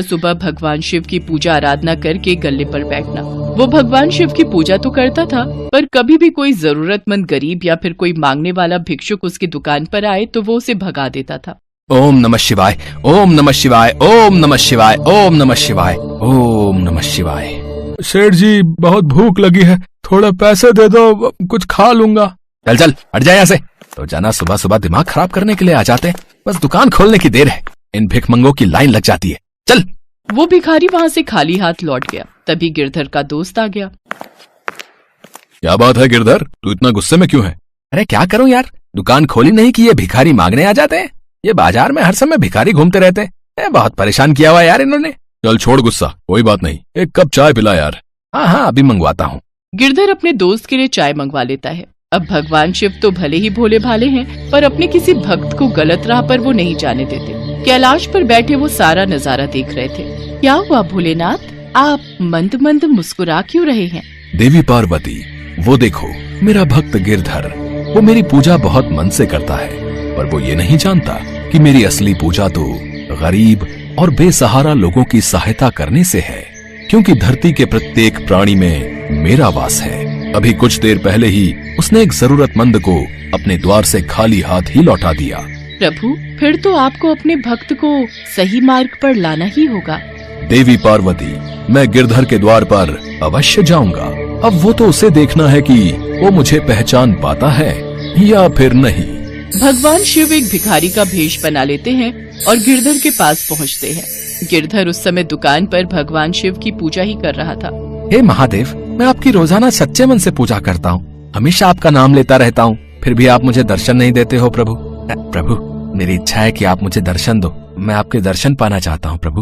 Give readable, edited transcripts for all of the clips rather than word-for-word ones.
सुबह भगवान शिव की पूजा आराधना करके गल्ले पर बैठना। वो भगवान शिव की पूजा तो करता था, पर कभी भी कोई जरूरतमंद गरीब या फिर कोई मांगने वाला भिक्षुक उसकी दुकान पर आए तो वो उसे भगा देता था। ओम नमः शिवाय, ओम नमः शिवाय, ओम नमः शिवाय, ओम नमः शिवाय, ओम नमः शिवाय। सेठ जी, बहुत भूख लगी है, थोड़ा पैसे दे दो, कुछ खा लूंगा। चल चल हट जा यहाँ से। तो जाना सुबह सुबह दिमाग खराब करने के लिए आ जाते हैं, बस दुकान खोलने की देर है, इन भिखमंगों की लाइन लग जाती है। चल। वो भिखारी वहाँ से खाली हाथ लौट गया। तभी गिरधर का दोस्त आ गया। क्या बात है गिरधर, तू इतना गुस्से में क्यों है? अरे क्या करूं यार, दुकान खोली नहीं कि ये भिखारी मांगने आ जाते हैं। ये बाजार में हर समय भिखारी घूमते रहते हैं, बहुत परेशान किया हुआ यार इन्होंने। चल छोड़ गुस्सा, कोई बात नहीं, एक कप चाय पिला यार। हाँ हाँ अभी मंगवाता हूँ। गिरधर अपने दोस्त के लिए चाय मंगवा लेता है। अब भगवान शिव तो भले ही भोले भाले हैं, पर अपने किसी भक्त को गलत राह पर वो नहीं जाने देते। कैलाश पर बैठे वो सारा नजारा देख रहे थे। क्या हुआ भोलेनाथ, आप मंद मंद मुस्कुरा क्यों रहे हैं? देवी पार्वती, वो देखो मेरा भक्त गिरधर, वो मेरी पूजा बहुत मन से करता है, पर वो ये नहीं जानता कि मेरी असली पूजा तो गरीब और बेसहारा लोगों की सहायता करने से है, क्योंकि धरती के प्रत्येक प्राणी में मेरा वास है। अभी कुछ देर पहले ही उसने एक जरूरतमंद को अपने द्वार से खाली हाथ ही लौटा दिया। प्रभु, फिर तो आपको अपने भक्त को सही मार्ग पर लाना ही होगा। देवी पार्वती, मैं गिरधर के द्वार पर अवश्य जाऊंगा। अब वो तो उसे देखना है कि वो मुझे पहचान पाता है या फिर नहीं। भगवान शिव एक भिखारी का भेष बना लेते हैं और गिरधर के पास पहुंचते हैं। गिरधर उस समय दुकान पर भगवान शिव की पूजा ही कर रहा था। हे महादेव, मैं आपकी रोजाना सच्चे मन से पूजा करता हूँ, हमेशा आपका नाम लेता रहता हूँ, फिर भी आप मुझे दर्शन नहीं देते हो प्रभु। प्रभु, मेरी इच्छा है कि आप मुझे दर्शन दो, मैं आपके दर्शन पाना चाहता हूँ प्रभु।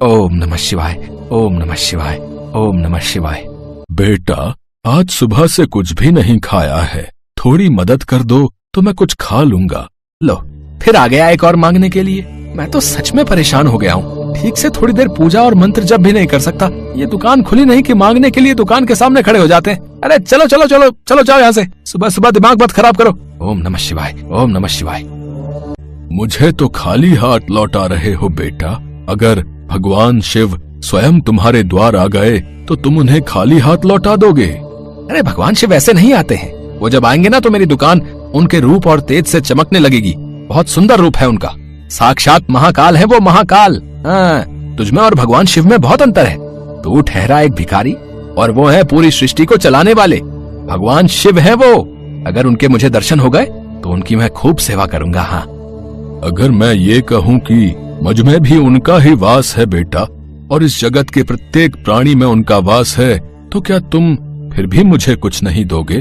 ओम नमः शिवाय, ओम नमः शिवाय, ओम नमः शिवाय। बेटा, आज सुबह से कुछ भी नहीं खाया है, थोड़ी मदद कर दो तो मैं कुछ खा लूंगा। लो, फिर आ गया एक और मांगने के लिए। मैं तो सच में परेशान हो गया हूँ, ठीक से थोड़ी देर पूजा और मंत्र जप भी नहीं कर सकता। ये दुकान खुली नहीं कि मांगने के लिए दुकान के सामने खड़े हो जाते हैं। अरे चलो चलो चलो चलो जाओ यहाँ से, सुबह सुबह दिमाग मत खराब करो। ओम नमः शिवाय, ओम नमः शिवाय। मुझे तो खाली हाथ लौटा रहे हो बेटा, अगर भगवान शिव स्वयं तुम्हारे द्वार आ गए तो तुम उन्हें खाली हाथ लौटा दोगे? अरे भगवान शिव ऐसे नहीं आते हैं, वो जब आएंगे ना तो मेरी दुकान उनके रूप और तेज से चमकने लगेगी। बहुत सुंदर रूप है उनका, साक्षात महाकाल है वो, महाकाल। हाँ, तुझमें और भगवान शिव में बहुत अंतर है। तू ठहरा एक भिखारी और वो है पूरी सृष्टि को चलाने वाले। भगवान शिव है वो, अगर उनके मुझे दर्शन हो गए तो उनकी मैं खूब सेवा करूंगा। हाँ, अगर मैं ये कहूँ कि मुझ में भी उनका ही वास है बेटा, और इस जगत के प्रत्येक प्राणी में उनका वास है, तो क्या तुम फिर भी मुझे कुछ नहीं दोगे?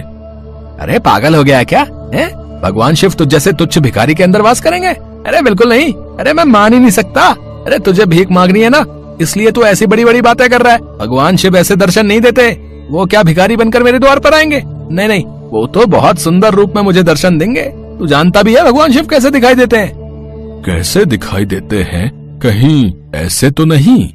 अरे पागल हो गया है क्या है? भगवान शिव तुझ जैसे तुच्छ भिखारी के अंदर वास करेंगे? अरे बिल्कुल नहीं। अरे मैं मान ही नहीं सकता। अरे तुझे भीख मांगनी है ना, इसलिए तू ऐसी बड़ी बड़ी बातें कर रहा है। भगवान शिव ऐसे दर्शन नहीं देते, वो क्या भिखारी बनकर मेरे द्वार पर आएंगे? नहीं नहीं, वो तो बहुत सुंदर रूप में मुझे दर्शन देंगे। तू जानता भी है भगवान शिव कैसे दिखाई देते हैं। कैसे दिखाई देते हैं? कहीं ऐसे तो नहीं?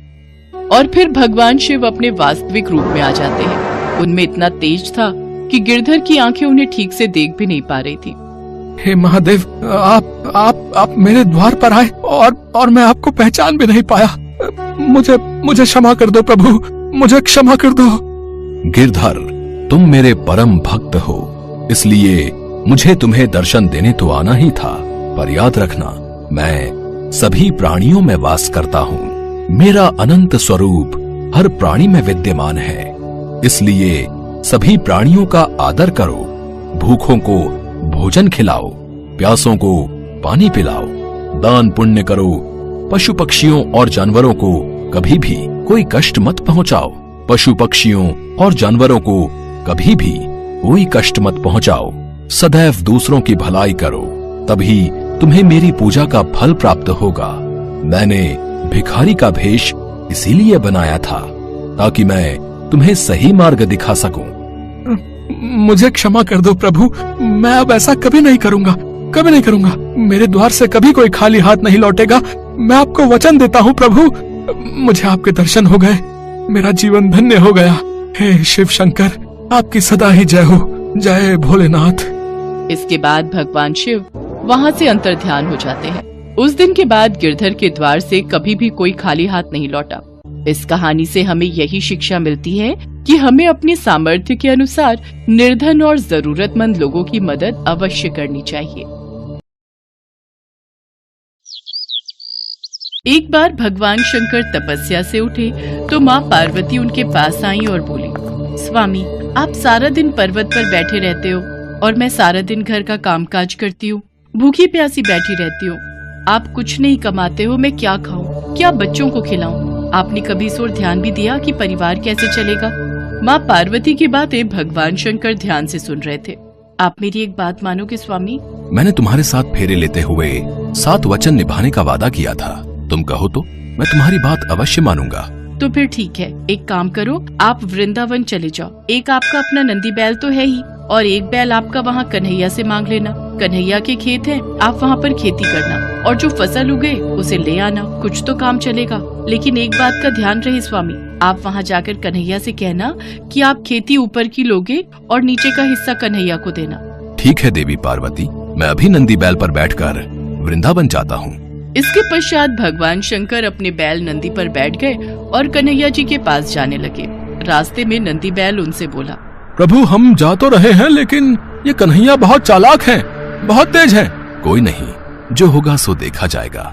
और फिर भगवान शिव अपने वास्तविक रूप में आ जाते हैं। उनमें इतना तेज था कि गिरधर की आंखें उन्हें ठीक से देख भी नहीं पा रही थी। हे महादेव, आप मेरे द्वार पर आए और मैं आपको पहचान भी नहीं पाया। मुझे क्षमा कर दो प्रभु, मुझे क्षमा कर दो। गिरधर, तुम मेरे परम भक्त हो, इसलिए मुझे तुम्हें दर्शन देने तो आना ही था, पर याद रखना मैं सभी प्राणियों में वास करता हूँ। मेरा अनंत स्वरूप हर प्राणी में विद्यमान है, इसलिए सभी प्राणियों का आदर करो। भूखों को भोजन खिलाओ, प्यासों को पानी पिलाओ, दान पुण्य करो, पशु पक्षियों और जानवरों को कभी भी कोई कष्ट मत पहुंचाओ। पशु पक्षियों और जानवरों को कभी भी कोई कष्ट मत पहुंचाओ। सदैव दूसरों की भलाई करो, तभी तुम्हें मेरी पूजा का फल प्राप्त होगा। मैंने भिखारी का भेष इसीलिए बनाया था ताकि मैं तुम्हें सही मार्ग दिखा सकूं। मुझे क्षमा कर दो प्रभु, मैं अब ऐसा कभी नहीं करूंगा, कभी नहीं करूंगा। मेरे द्वार से कभी कोई खाली हाथ नहीं लौटेगा। मैं आपको वचन देता हूँ प्रभु, मुझे आपके दर्शन हो गए, मेरा जीवन धन्य हो गया। हे शिव शंकर, आपकी सदा ही जय हो। जय भोलेनाथ। इसके बाद भगवान शिव वहाँ से अंतर्ध्यान हो जाते हैं। उस दिन के बाद गिरधर के द्वार से कभी भी कोई खाली हाथ नहीं लौटा। इस कहानी से हमें यही शिक्षा मिलती है कि हमें अपने सामर्थ्य के अनुसार निर्धन और जरूरतमंद लोगों की मदद अवश्य करनी चाहिए। एक बार भगवान शंकर तपस्या से उठे तो माँ पार्वती उनके पास आई और बोली, स्वामी, आप सारा दिन पर्वत पर बैठे रहते हो और मैं सारा दिन घर का कामकाज करती हूँ, भूखी प्यासी बैठी रहती हूँ। आप कुछ नहीं कमाते हो, मैं क्या खाऊं, क्या बच्चों को खिलाऊं? आपने कभी इस ओर ध्यान भी दिया कि परिवार कैसे चलेगा? माँ पार्वती की बातें भगवान शंकर ध्यान से सुन रहे थे। आप मेरी एक बात मानोगे स्वामी? मैंने तुम्हारे साथ फेरे लेते हुए 7 वचन निभाने का वादा किया था। तुम कहो तो मैं तुम्हारी बात अवश्य मानूंगा। तो फिर ठीक है, एक काम करो, आप वृंदावन चले जाओ। एक आपका अपना नंदी बैल तो है ही और एक बैल आपका वहाँ कन्हैया से मांग लेना। कन्हैया के खेत हैं, आप वहाँ पर खेती करना और जो फसल उगे उसे ले आना। कुछ तो काम चलेगा। लेकिन एक बात का ध्यान रहे स्वामी, आप वहाँ जाकर कन्हैया से कहना कि आप खेती ऊपर की लोगे और नीचे का हिस्सा कन्हैया को देना। ठीक है देवी पार्वती, मैं अभी नंदी बैल पर बैठकर वृंदावन जाता हूँ। इसके पश्चात भगवान शंकर अपने बैल नंदी पर बैठ गए और कन्हैया जी के पास जाने लगे। रास्ते में नंदी बैल उनसे बोला, प्रभु, हम जा तो रहे हैं लेकिन ये कन्हैया बहुत चालाक हैं, बहुत तेज हैं। कोई नहीं, जो होगा सो देखा जाएगा।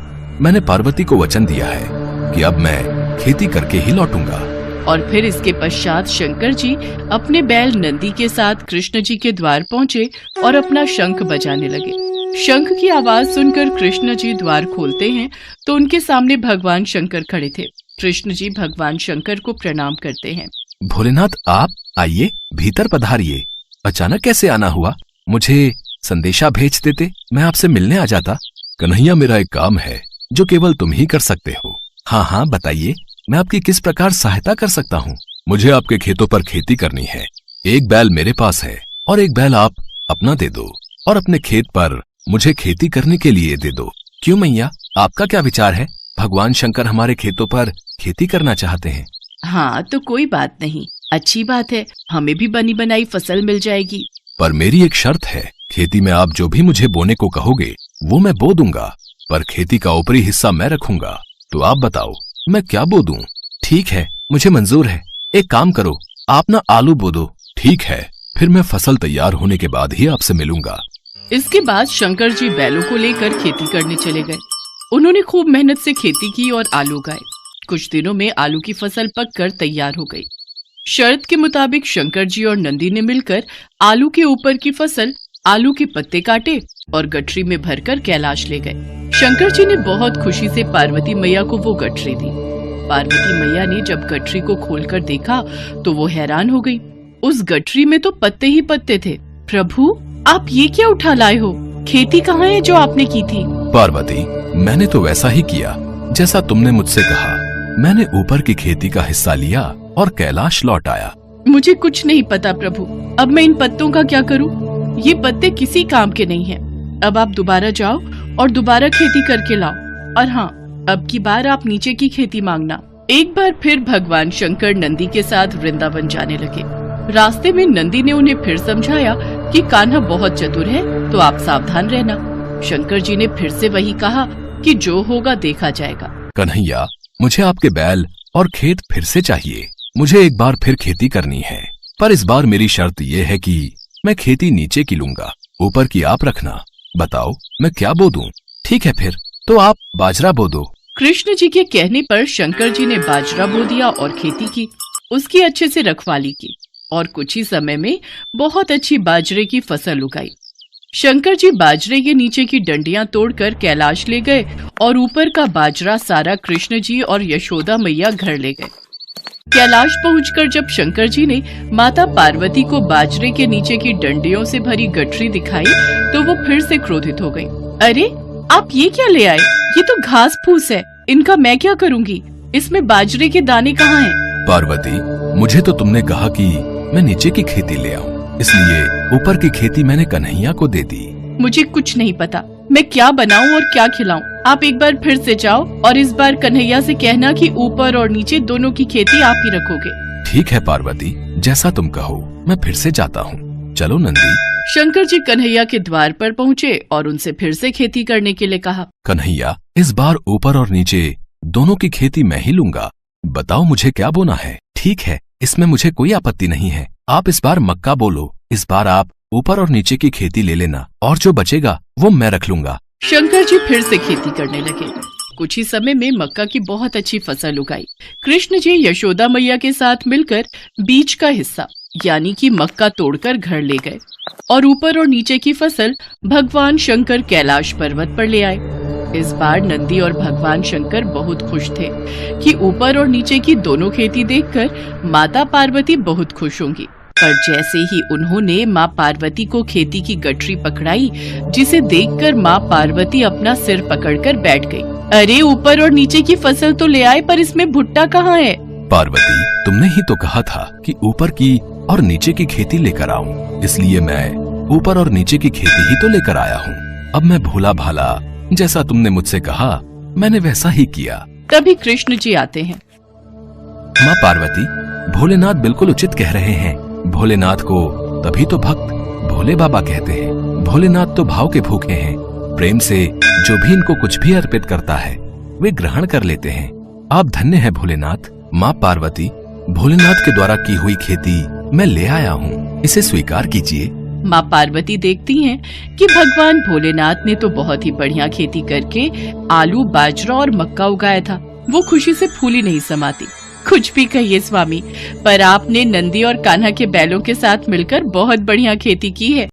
मैंने पार्वती को वचन दिया है कि अब मैं खेती करके ही लौटूंगा। और फिर इसके पश्चात शंकर जी अपने बैल नंदी के साथ कृष्ण जी के द्वार पहुँचे और अपना शंख बजाने लगे। शंख की आवाज सुनकर कृष्ण जी द्वार खोलते हैं तो उनके सामने भगवान शंकर खड़े थे। कृष्ण जी भगवान शंकर को प्रणाम करते हैं। भोलेनाथ, आप आइए, भीतर पधारिए। अचानक कैसे आना हुआ? मुझे संदेशा भेज देते, मैं आपसे मिलने आ जाता। कन्हैया, मेरा एक काम है जो केवल तुम ही कर सकते हो। हाँ हाँ, बताइए, मैं आपकी किस प्रकार सहायता कर सकता हूँ? मुझे आपके खेतों पर खेती करनी है। एक बैल मेरे पास है और एक बैल आप अपना दे दो और अपने खेत पर मुझे खेती करने के लिए दे दो। क्यों मैया, आपका क्या विचार है? भगवान शंकर हमारे खेतों पर खेती करना चाहते हैं। हाँ, तो कोई बात नहीं, अच्छी बात है, हमें भी बनी बनाई फसल मिल जाएगी। पर मेरी एक शर्त है, खेती में आप जो भी मुझे बोने को कहोगे वो मैं बो दूंगा, पर खेती का ऊपरी हिस्सा मैं रखूंगा। तो आप बताओ मैं क्या बो दूं? ठीक है, मुझे मंजूर है। एक काम करो, आप ना आलू बो दो। ठीक है, फिर मैं फसल तैयार होने के बाद ही आपसे मिलूंगा। इसके बाद शंकर जी बैलों को लेकर खेती करने चले गए। उन्होंने खूब मेहनत से खेती की और आलू उगाए। कुछ दिनों में आलू की फसल पककर तैयार हो गई। शर्त के मुताबिक शंकर जी और नंदी ने मिलकर आलू के ऊपर की फसल, आलू के पत्ते काटे और गठरी में भरकर कैलाश ले गए। शंकर जी ने बहुत खुशी से पार्वती मैया को वो गठरी दी। पार्वती मैया ने जब गठरी को खोलकर देखा तो वो हैरान हो गई। उस गठरी में तो पत्ते ही पत्ते थे। प्रभु, आप ये क्या उठा लाए हो? खेती कहाँ है जो आपने की थी? पार्वती, मैंने तो वैसा ही किया जैसा तुमने मुझसे कहा। मैंने ऊपर की खेती का हिस्सा लिया और कैलाश लौट आया। मुझे कुछ नहीं पता प्रभु, अब मैं इन पत्तों का क्या करूं? ये पत्ते किसी काम के नहीं हैं। अब आप दोबारा जाओ और दोबारा खेती करके लाओ। और हाँ, अब की बार आप नीचे की खेती मांगना। एक बार फिर भगवान शंकर नंदी के साथ वृंदावन जाने लगे। रास्ते में नंदी ने उन्हें फिर समझाया कि कान्हा बहुत चतुर है, तो आप सावधान रहना। शंकर जी ने फिर से वही कहा कि जो होगा देखा जाएगा। कन्हैया, मुझे आपके बैल और खेत फिर से चाहिए। मुझे एक बार फिर खेती करनी है, पर इस बार मेरी शर्त ये है कि मैं खेती नीचे की लूंगा, ऊपर की आप रखना। बताओ मैं क्या बो दूं? ठीक है, फिर तो आप बाजरा बो दो। कृष्ण जी के कहने पर शंकर जी ने बाजरा बो दिया और खेती की। उसकी अच्छे से रखवाली की और कुछ ही समय में बहुत अच्छी बाजरे की फसल उगाई। शंकर जी बाजरे के नीचे की डंडियां तोड़कर कैलाश ले गए और ऊपर का बाजरा सारा कृष्ण जी और यशोदा मैया घर ले गए। कैलाश पहुंचकर जब शंकर जी ने माता पार्वती को बाजरे के नीचे की डंडियों से भरी गठरी दिखाई तो वो फिर से क्रोधित हो गई। अरे, आप ये क्या ले आए? ये तो घास फूस है, इनका मैं क्या करूंगी? इसमें बाजरे के दाने कहाँ हैं? पार्वती, मुझे तो तुमने कहा कि मैं नीचे की खेती ले आऊं, इसलिए ऊपर की खेती मैंने कन्हैया को दे दी। मुझे कुछ नहीं पता, मैं क्या बनाऊं और क्या खिलाऊं। आप एक बार फिर से जाओ और इस बार कन्हैया से कहना कि ऊपर और नीचे दोनों की खेती आप ही रखोगे। ठीक है पार्वती, जैसा तुम कहो, मैं फिर से जाता हूँ। चलो नंदी। शंकर जी कन्हैया के द्वार पर पहुँचे और उनसे फिर से खेती करने के लिए कहा। कन्हैया, इस बार ऊपर और नीचे दोनों की खेती मैं ही लूंगा। बताओ मुझे क्या बोना है। ठीक है, इसमें मुझे कोई आपत्ति नहीं है। आप इस बार मक्का बोलो। इस बार आप ऊपर और नीचे की खेती ले लेना और जो बचेगा वो मैं रख लूंगा। शंकर जी फिर से खेती करने लगे। कुछ ही समय में मक्का की बहुत अच्छी फसल उगाई। कृष्ण जी यशोदा मैया के साथ मिलकर बीज का हिस्सा यानी कि मक्का तोड़कर घर ले गए और ऊपर और नीचे की फसल भगवान शंकर कैलाश पर्वत पर ले आए। इस बार नंदी और भगवान शंकर बहुत खुश थे कि ऊपर और नीचे की दोनों खेती देखकर माता पार्वती बहुत खुश होंगी। पर जैसे ही उन्होंने माँ पार्वती को खेती की गठरी पकड़ाई, जिसे देखकर माँ पार्वती अपना सिर पकड़कर बैठ गई। अरे, ऊपर और नीचे की फसल तो ले आए, पर इसमें भुट्टा कहाँ है? पार्वती, तुमने ही तो कहा था कि ऊपर की और नीचे की खेती लेकर आऊं, इसलिए मैं ऊपर और नीचे की खेती ही तो लेकर आया हूँ। अब मैं भोला भाला, जैसा तुमने मुझसे कहा मैंने वैसा ही किया। तभी कृष्ण जी आते हैं। माँ पार्वती, भोलेनाथ बिल्कुल उचित कह रहे हैं। भोलेनाथ को तभी तो भक्त भोले बाबा कहते हैं। भोलेनाथ तो भाव के भूखे हैं। प्रेम से जो भी इनको कुछ भी अर्पित करता है वे ग्रहण कर लेते हैं। आप धन्य हैं भोलेनाथ। माँ पार्वती, भोलेनाथ के द्वारा की हुई खेती मैं ले आया हूँ, इसे स्वीकार कीजिए। माँ पार्वती देखती हैं कि भगवान भोलेनाथ ने तो बहुत ही बढ़िया खेती करके आलू, बाजरा और मक्का उगाया था। वो खुशी से फूली नहीं समाती। कुछ भी कहिए स्वामी, पर आपने नंदी और कान्हा के बैलों के साथ मिलकर बहुत बढ़िया खेती की है।